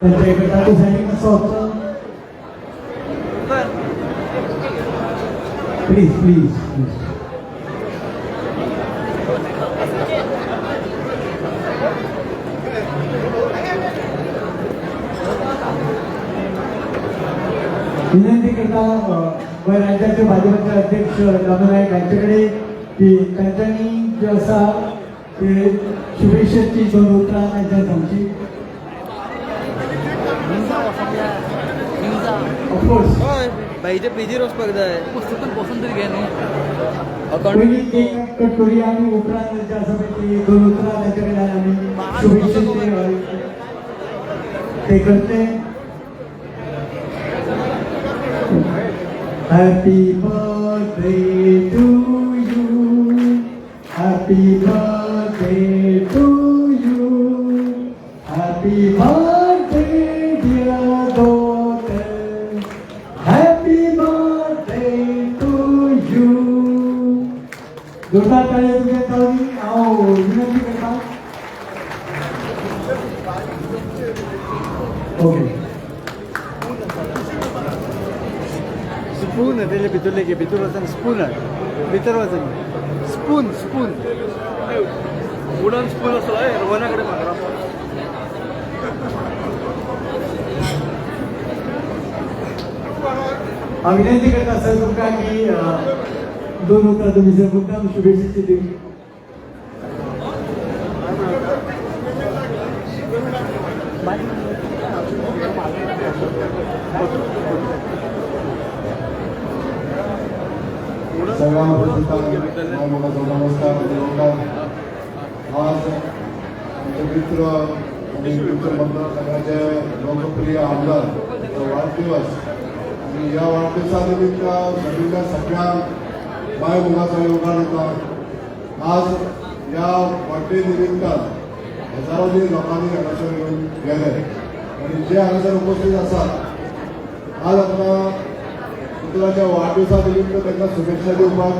Please, please. विनंती करता राज्याचे भाजपचे अध्यक्ष रामनायक यांच्याकडे की त्यांनी जे असा ते शुभेच्छेची दोन उतरां त्यांच्या सांगची. ऑफकोर्स भाईचे पीजी रोज बघताय पुस्तकं बसून तरी घ्या पहिली केक कट करूया आणि उतरां त्यांच्या असं पैकी दोन उतरां त्यांच्याकडे आम्ही शुभेच्छेचे ते करते. Happy birthday to you, happy birthday to you, happy birthday dear daughter, happy birthday to you. जोरदार ताळी तुझ्या ताळी आओ विनंती करता. ओके स्पून आहे त्याच्या भितर लेके भितर वाचन स्पून आहे भितर वाचन स्पून स्पून वुडन स्पून असतो रवानाकडे मागरा विनंती करत असेल तुमका की दोन उत्तर तुम्ही जर मुद्दाम शुभेच्छेची दिली. सगळ्यांना नमस्कार. आज आमचे मित्र आणि मतदारसंघाचे लोकप्रिय आमदार वाढदिवस आणि या वाढदिवसानिमित्त सगळ्या सगळ्या माय मुलाचा योगदान येतात. आज या बर्थडे निमित्त हजारोनी लोकांनी हांगासर येऊन गेले आणि जे हांगासर उपस्थित आसात आज आपला पुतळ्याच्या वाढदिवसा निमित्त त्यांना शुभेच्छा दिवपाक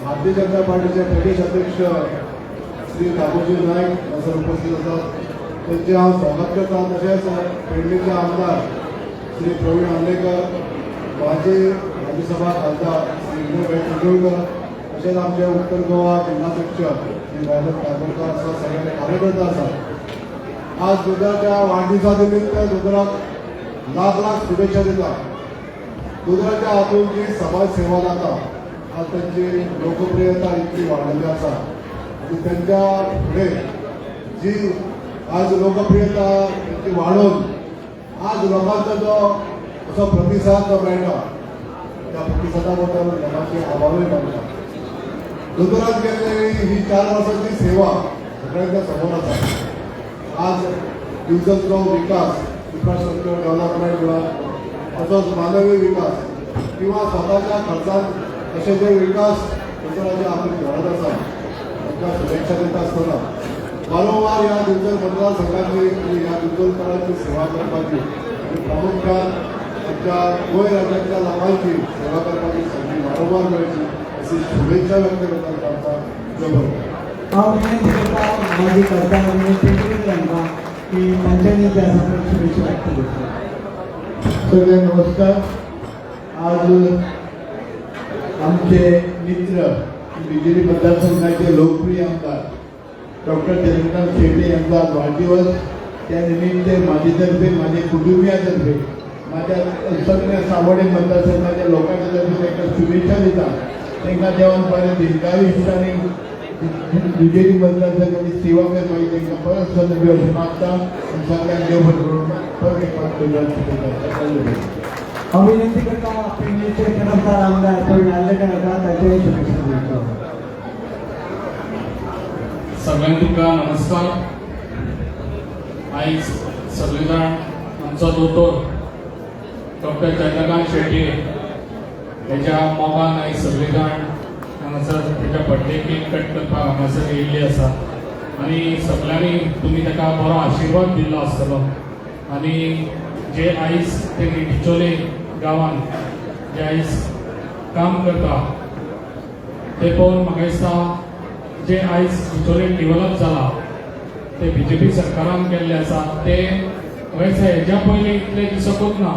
भारतीय जनता पार्टीचे प्रदेश अध्यक्ष श्री दामोजी नायक हांगासर उपस्थित आसात. त्यांचे हांव स्वागत करता. तशेंच पेडणेचे आमदार श्री प्रवीण आंबेकर, माजी राज्यसभा खासदार श्री विनोदभाई कुंडळकर, तशेंच आमचे उत्तर गोवा जिल्हाध्यक्ष श्री राजन काकोडकर असा सगळे कार्यकर्ते आसात. आज दुधाच्या वाढदिवसा निमित्त दुधाक लाख लाख शुभेच्छा दितात. दुधाच्या हातून जी समाज सेवा जाता आज त्यांची लोकप्रियता इतकी वाढलेली आसा आणि त्यांच्या पुढे जी आज लोकप्रियता इतकी वाढून आज लोकांचा जो असो प्रतिसाद जो मेळटा त्या प्रतिसादा बद्दल लोकांचे आभारय मानता. दुधारात केलेली ही 4 वर्षांची सेवा सगळ्यांच्या समोर आसा. आज दिवसांचो विकास इन्फ्रास्ट्रक्चर डेव्हलपमेंट म्हणा तसोच मानवी विकास किंवा स्वतःच्या खर्चात असे जे विकास दुधाराचे आपली घडत आसा त्यांना शुभेच्छा देत असताना वारंवार या दुधर मतदारसंघाची या दुधरकरांची सेवा करपाची आणि प्रामुख्यान आमच्या गोंय राज्याच्या लोकांची सेवा करपाची संधी वारंवार मेळची अशी शुभेच्छा व्यक्त करतात. आमचा जबर हांव विनंती करता माझी करताना विनंती केली तांकां की तांच्यांनी त्या शुभेच्छा व्यक्त करतात. सगळे नमस्कार. आज आमचे मित्र बिजेपी मतदारसंघाचे लोकप्रिय आमदार डॉक्टर चंद्रकांत शेट्टे यांचा वाढदिवस. त्यानिमित्त माझ्यातर्फे माझ्या कुटुंबियातर्फे माझ्या सगळ्या सावडे मतदारसंघाच्या लोकांच्या तर्फे त्यांना शुभेच्छा देतात. त्यांना देवांपर्यंत दीर्घायुष्याने बिजेपी मतदारसंघाची सेवा करपाची त्यांना परत संधी अशी मागता आणि सगळ्यांना देव भरून परत एक पाच हांव विनंती करता पेडणेचे तरफदार आमदार प्रवीण आंबेकर त्यांच्याही शुभेच्छा देतो. सगळ्यांक तुमकां नमस्कार. आयज सगळे जाण आमचो दोतोर डॉक्टर चंद्रकांत शेट्टे हेच्या मोगान आयज सगळे जाण हांगासर तेच्या बर्थडे केक कट करपाक हांगासर येयल्ले आसा आनी सगळ्यांनी तुमी ताका बरो आशिर्वाद दिल्लो आसतलो. आनी जे आयज ते डिचोले गांवांत जे आयज काम करता ते पळोवन म्हाका दिसता जे आयज डिचोले डेव्हलप जाला ते बीजेपी सरकारान केल्ले आसा ते वयसा हेज्या पयलीं इतले दिसकूच ना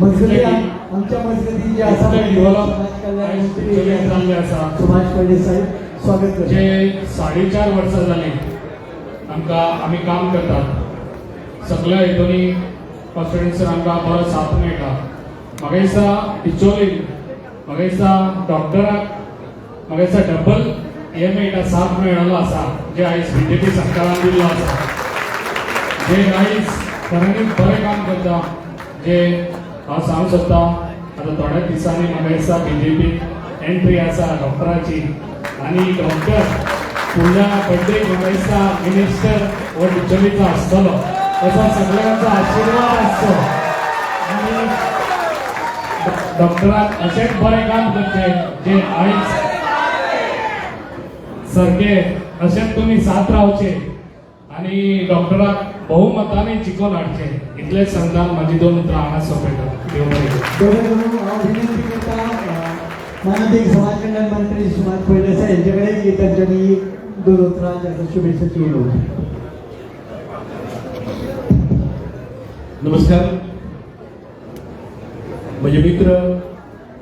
मजगती आमच्या मजगती जे आसा इतले पळय, डेव्हलप समाज कल्याण आयज मंत्री चलीत जाल्ले आसा सुभाष पडे साहेब स्वागत करता. जे 4.5 वर्सां जालीं आमी काम करतात सगळ्या हितूनी कॉन्स्टिट्युन्सीन आमकां बरो साथ मेळटा. म्हाका दिसता टिचोलीन म्हाका दिसता डॉक्टराक म्हाका दिसता डबल हे मेळटा साथ मेळ्ळो आसा जे आयज BJP सरकारान दिल्लो आसा, जे आयज खऱ्यांनीच बरें काम करता. जे हांव सांगूंक सोदता आतां थोड्याच दिसांनी म्हाका दिसता BJP एंट्री आसा डॉक्टराची आनी डॉक्टर फुडल्या बड्डेक म्हाका दिसता मिनिस्टर हो टिचोलीचो आसतलो असो सगळ्यांचो आशिर्वाद आसचो आनी डॉक्टराक अशेंच बरें काम करचें जे आयज सारके अशेंच तुमी साथ रावचे आनी डॉक्टराक बहुमतांनी जिखून हाडचे. इतलेंच सांगता म्हाजी 2 उतरां हांगा सोंपयता. देव बरें करूं. दोघे जण हांव विनंती करता माननीय समाज कल्याण मंत्री सुभाष पडे साहेब यांचे कडेन की तांच्यांनी 2 उतरां शुभेच्छाची उलोवप. नमस्कार. माझे मित्र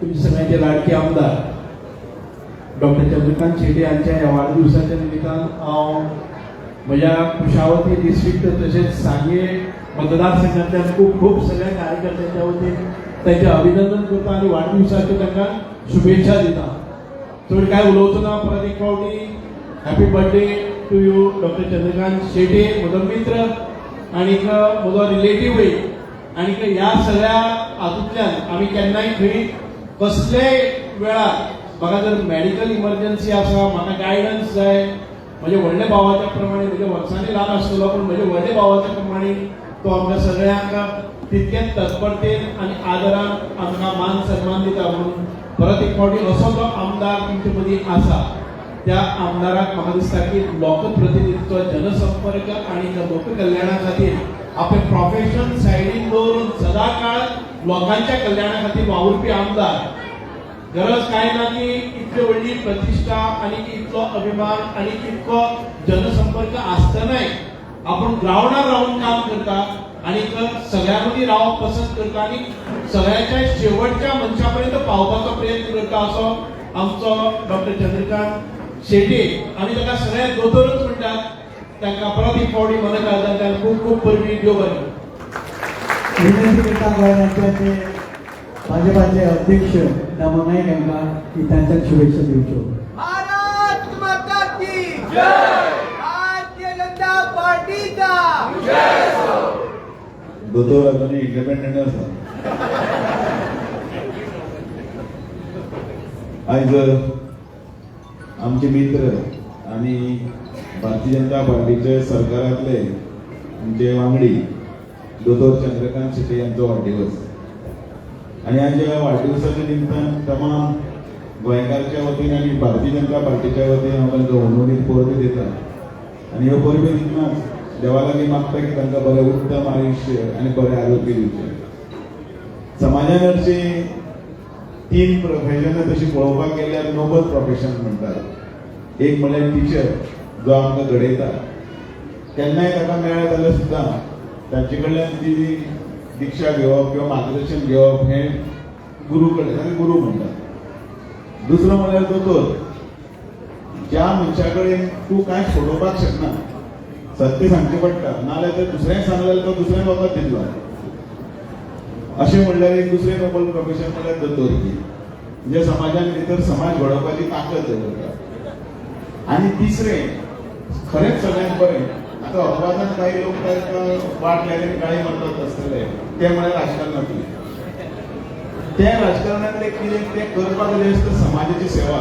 तुमचे सगळ्यांचे लाडके आमदार डॉक्टर चंद्रकांत शेटे यांच्या या वाढदिवसाच्या निमित्तान हांव म्हज्या कुशावती डिस्ट्रिक्ट तसेच सांगे मतदारसंघातल्या खूप सगळ्या कार्यकर्त्यांच्या वतीन त्यांचे अभिनंदन करता आणि वाढदिवसाच्या तांकां शुभेच्छा दिता. चड काय उलोवचो ना. परत एक फावटी happy birthday to you doctor Chandrakant Shete, म्हजो मित्र आनीक म्हजो रिलेटिव्हय. आनीक ह्या सगळ्या हातूंतल्यान आमी केन्नाय खंय कसलेय वेळार म्हाका जर मेडिकल इमर्जन्सी आसा, म्हाका गायडन्स जाय, म्हजे व्हडले भावाच्या प्रमाणे म्हज्या वर्सांनी ल्हान आसतलो पूण म्हजे व्हडले भावाच्या प्रमाणे तो आमच्या सगळ्यांक तितकेच तत्परतेन आनी आदरान आमकां मान सन्मान दिता. म्हणून परत एक फावटी असो जो आमदार तुमचे मदीं आसा त्या आमदाराक म्हाका दिसता की लोकप्रतिनिधित्व, जनसंपर्क आनी लोककल्याणा खातीर आपले प्रोफेशन सायडीन दवरून सदांकाळ लोकांच्या कल्याणा खातीर वावुरपी आमदार. गरज काय ना की इतली व्हडली प्रतिष्ठा आणि इतलो अभिमान आणि इतको जनसंपर्क आसतनाय आपण ग्राउंडार राहून काम करता आणि सगळ्यांमध्ये रावप पसंत करता आणि सगळ्याच्या शेवटच्या मनशापर्यंत पावपाचो प्रयत्न करता असो आमचो डॉक्टर चंद्रकांत शेटे. आमी ताका सगळ्यात दोतोरच म्हणटात. तांकां परत एक फावटी मन काळजांतल्यान खूब खूब परबीं देव बरें. विनंती करता गोंय राज्याचे भाजपाचे अध्यक्ष दामो नाईक यांना की त्यांच्या शुभेच्छा दिवच्यो. भारत माता की जय. भारतीय जनता पार्टीचा जय हो. दोतोर अजूनही इंडिपेंडंट आसा. आयज आमचे मित्र आणि भारतीय जनता पार्टीचे सरकारातले आमचे वांगडी दोतोर चंद्रकांत शेटे यांचो वाढदिवस आणि आज या वाढदिवसाच्या निमित्तान तमाम गोंयकारच्या वतीन आणि भारतीय जनता पार्टीच्या वतीन हांव तांकां उर्वरीत परबी दिता आणि ह्यो परबी दितनाच देवा लागीं मागता की तांकां बरें उत्तम आयुश्य आनी बरें आरोग्य दिवचें. समाजान हरशी 3 प्रोफेशनां तशी पळोवपाक गेल्यार नोबल प्रोफेशन म्हणटात. एक म्हळ्यार टिचर जो आमकां घडयता. केन्नाय ताका मेळ्ळें जाल्यार सुद्दां तांचे कडल्यान ती दिक्षा घेवप किंवा मार्गदर्शन घेवप हे गुरू कडल्यान गुरू म्हणटात. दुसरो म्हळ्यार दोतोर. ज्या मनशा कडेन तूं कांय फोडोवपाक शकना, सत्य सांगचें पडटा, नाजाल्यार तर दुसऱ्याक सांगल्यार तो दुसऱ्याक वखद दितलो. अशें म्हणल्यार एक दुसरें नोबल प्रोफेशन म्हळ्यार दोतोरकी, जे समाजान भितर समाज घडोवपाची ताकद दवरता. आनी तिसरें खरेंच सगळ्यांत बरें, आता अपवादान काही लोक तांकां वाट लागली काळी म्हणत आसतले ते म्हळ्यार राजकारणांतले. त्या राजकारणांतले कितें ते करपाक जाय आसता समाजाची सेवा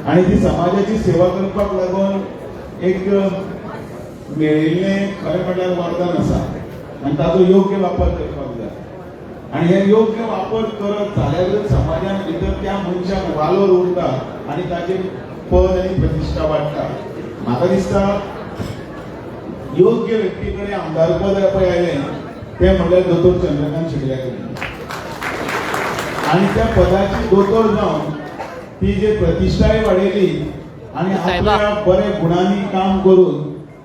आणि ती समाजाची सेवा करपाक लागून एक मेळिल्लें खरें म्हणल्यार वरदान आसा आनी ताचो योग्य वापर करपाक जाय. आनी हे योग्य वापर करत जाल्यारच समाजान भितर त्या मनशाक वालोर उरता आनी ताचेर पद आनी प्रतिश्ठा वाडटा. म्हाका दिसता योग्य व्यक्ती कडेन आमदार पद पळय आयलें तें म्हणल्यार दोतोर चंद्रकांत शेटे कडेन. आनी त्या पदाची दोतोर जावन ती जी प्रतिश्ठाय वाडयली आनी आपल्या बरे गुणांनी काम करून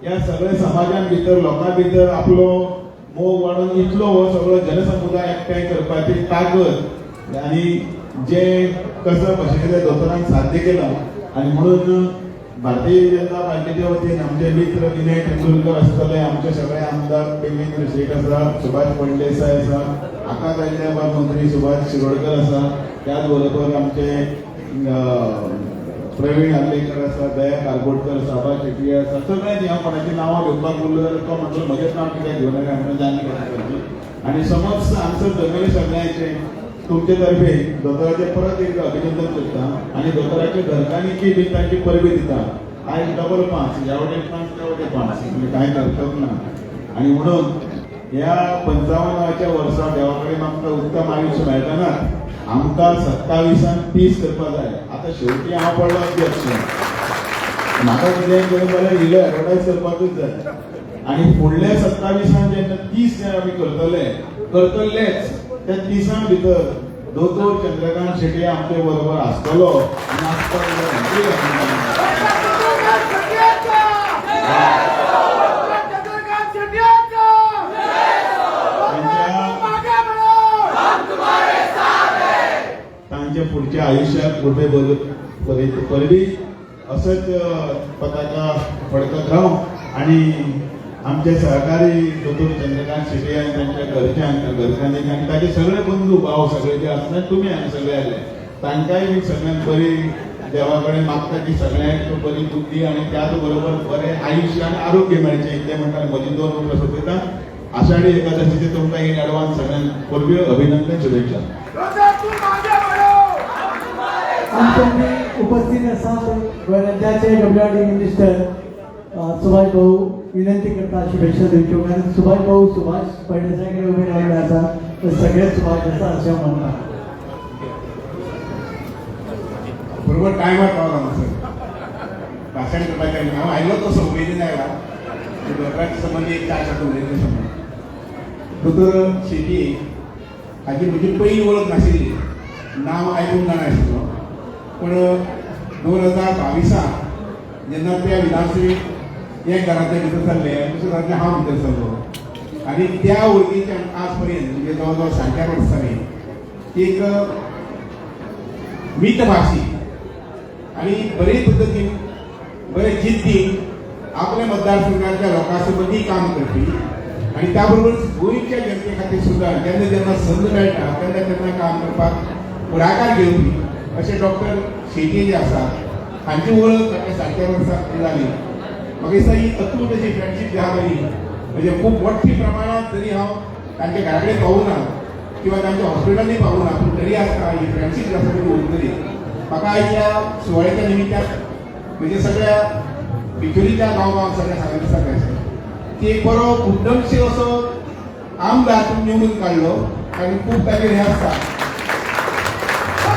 ह्या सगळ्या समाजां भितर लोकां भितर आपलो मोग वाडून इतलो हो सगळो जनसमुदाय एकठांय करपाची ताकद आनी जे कसं भाशेचे दोतोरान साध्य केला आणि म्हणून भारतीय जनता पार्टीच्या वतीन आमचे मित्र विनय तेंडुलकर आसतले, आमचे सगळे आमदार देवेंद्र शेख आसा, सुभाष फळदेसाय आसा, आकाश राज्यसभा मंत्री सुभाष शिरोडकर आसा, त्याच बरोबर आमचे प्रवीण आर्लेकर आसा, दया कारबोटकर आसा, आबा शेट्टी आसा, सगळ्यांनी हांव कोणाची नांवां घेवपाक उरलो जाल्यार तो म्हणटलो म्हजेंच नांव कित्याक घेवं नाका आमकां जाणी करची. आनी समज आमचो जमले सगळ्यांचे तुमचे तर्फे दोतोराचे परत एक अभिनंदन करता आणि दोतोराच्या घरकान्नीची बी तांची परबी दिता. आयज डबल 5 ह्या वटेन 5 त्या वटेन 5 म्हणजे कांय हरकत ना. आणि म्हणून ह्या 55व्या वर्सा देवा कडेन आमकां उत्तम आयुश्य मेळटना आमकां 27 30 करपा जाय. आतां शेवटी हांव पडलो अध्यक्ष, म्हाका कितेंय करून जाल्यार इल्लो एडवर्टायज करपाकूच जाय. आणि फुडल्या 27 जेन्ना 30 जे आमी करतलेच त्या 30 भितर दोतोर चंद्रकांत शेट्टी आमचे बरोबर आसतलो आनी तांच्या पुढच्या आयुष्यात पुढे परबी असंच पताका फडकत राहू आणि आमचे सहकारी दोतोर चंद्रकांत शेट्टी आणि त्यांच्या घरच्यांक आणि ताचे सगळे बंधू भाव सगळे जे असतात तुम्ही हांगा सगळे आले तांकांय मी सगळ्यांत बरी देवा कडेन मागता की सगळ्यांक बरी बुद्धी आणि त्याच बरोबर बरें आयुश्य आणि आरोग्य मेळचें इतलें म्हणटा म्हजी 2 उतरां सोंपयता. आषाढी एकादशीचे तुमकां इन एडवान्स सगळ्यांक परबी अभिनंदन शुभेच्छा. आमचे उपस्थित असतात राज्याचे डब्ल्यूआरडी मिनिस्टर सुभाष भाऊ विनंती करता शुभेच्छा दिवच्यो कारण सुभाष भाऊ सुभाष फळदेसाय उभे राहिले आसा तर सगळे सुभाष आसा अशें म्हणटा. बरोबर टायमार पावला सर भाशण करपाचें हांव आयलो तसो उमेदीन आयला दोतोराचे संबंदी एक 4 शब्द उलयतले समज. दोतोर शेट्टी हाची म्हजी पयली वळख नाशिल्ली, नांव आयकूंक जाणाशिल्लो, पूण 2022 जेन्ना त्या विधानसभेक एक घरांतले भितर सरले दुसऱ्या घरांतले हांव भितर सरलो आनी त्या वळखीच्यान आज पर्यंत म्हणजे जवळ 4.5 वर्सांनी एक मितभाशी आणि बरे पद्धतीन बरे जिद्दीन आपल्या मतदारसंघातल्या लोकांचे मदीं काम करपी आणि त्याबरोबर गोंयच्या जनते खातीर सुद्दां जेन्ना जेन्ना संद मेळटा तेन्ना तेन्ना काम करपाक फुडाकार घेवपी अशे डॉक्टर शेट्टी जे आसात हांची वळख ताका 4.5 वर्सां जाली. म्हाका दिसता ही अतूट अशी फ्रेंडशीप जी आहा बरी म्हणजे खूब मोठी प्रमाणात जरी हांव तांच्या घरा कडेन पावूना किंवा तांच्या हॉस्पिटलांनी पावूना पूण तरी आसता ही फ्रेंडशीप जी आसा ती उरतली. म्हाका आयच्या सुवाळ्याच्या निमित्यान म्हणजे सगळ्या बिचोलीच्या गांवांक सगळ्या सांगता सांगायचें की एक बरो उद्दमशील असो आमदार तुमी निवडून काडलो आनी खूब ताचेर हें आसता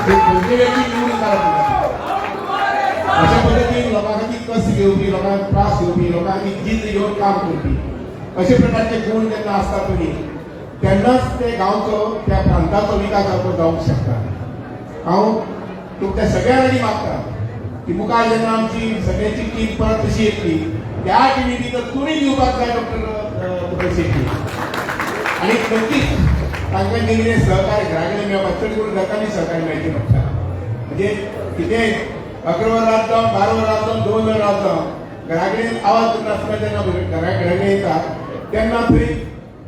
खंयचे व्यक्ती निवडून काडप अशा पद्धतीन लोकां खातीर कश्ट घेवपी लोकांक त्रास घेवपी लोकां खातीर जिद्द घेवन काम करपी अशे प्रकारचे गुण जेन्ना आसता पळय तेन्नाच ते गांवचो त्या प्रांताचो विकास जावंक शकता. हांव तुमच्या सगळ्यांनी मागता की मुखार जेन्ना आमची सगळ्यांची टीम परत तशी येतली त्या टिमी भितर तुमी दिवपाक जाय डॉक्टर शेट्टी आनी नक्कीच तांकां कितें सहकार्य घरा कडेन मेळपाक चड करून लोकांनी सहकार्य मेळचें पडटा. म्हणजे कितें 11 वरां जावं 12 वरां जावं 2 वरां जावं घरा कडेन आवाज करनासतना जेन्ना घरा कडेन येता तेन्ना थंय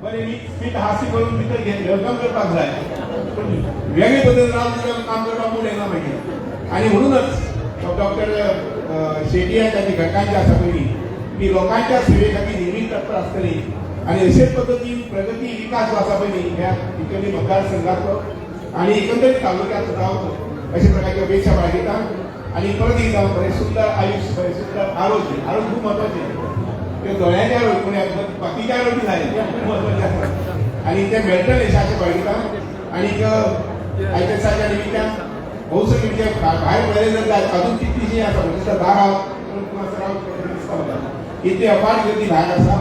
बरें स्मित हास्य करून भितर वेलकम करपाक जाय. वेगळे पद्दतीन रावन काम करपाक मूड येना मागीर. आनी म्हणूनच डॉक्टर शेट्टी आनी ताची घटकां जी आसा पळय ती लोकांच्या सेवे खातीर नेहमीच तत्पर आसतली आनी अशेच पद्दतीन प्रगती विकास जो आसा पळय ह्या बिचोली मतदारसंघाचो आनी एकंदरीत तालुक्याचो जावचो अशे प्रकारची अपेक्षा बाळगिता. आणि परत एकदा बरें सुंदर आयुश्य बरें सुंदर आरोग्य खूब महत्वाचें ते दोळ्यांचें आरोग्य पूण बाकीचें आरोग्य जाय तें खूब महत्वाचें आसा आनी तें मेळटलें अशें बाळगिता. आनीक आयच्या दिसाच्या निमित्यान भोव सगळी म्हणजे भायर पळयलें जाल्यार अजून कितलीशीं आसा म्हणजे 10 इतली अपाट गर्दी भायर आसा.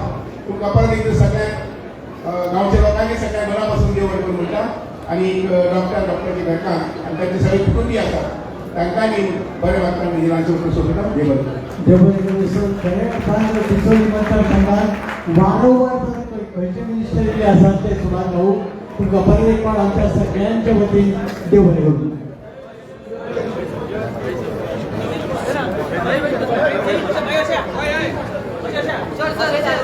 तुमकां परत एकदा सगळ्या गांवच्या लोकांनी सगळ्या मना पासून देव बरें करूं म्हणटा. आनी डॉक्टरची घरकां आनी तांचे सगळे कुटुंबीय आसात तांकांनी बरे वागता जिल्ह्याचे उपसोपता हे बरं देव बरें करूं. सो खरें अर्थान डिचोली मतदारसंघात वारंवार खंयचे मिनिस्टर जे आसात ते सुभाष भाऊ तुमकां परत एक फावट आमच्या सगळ्यांच्या वतीन देव बरें करूं. सर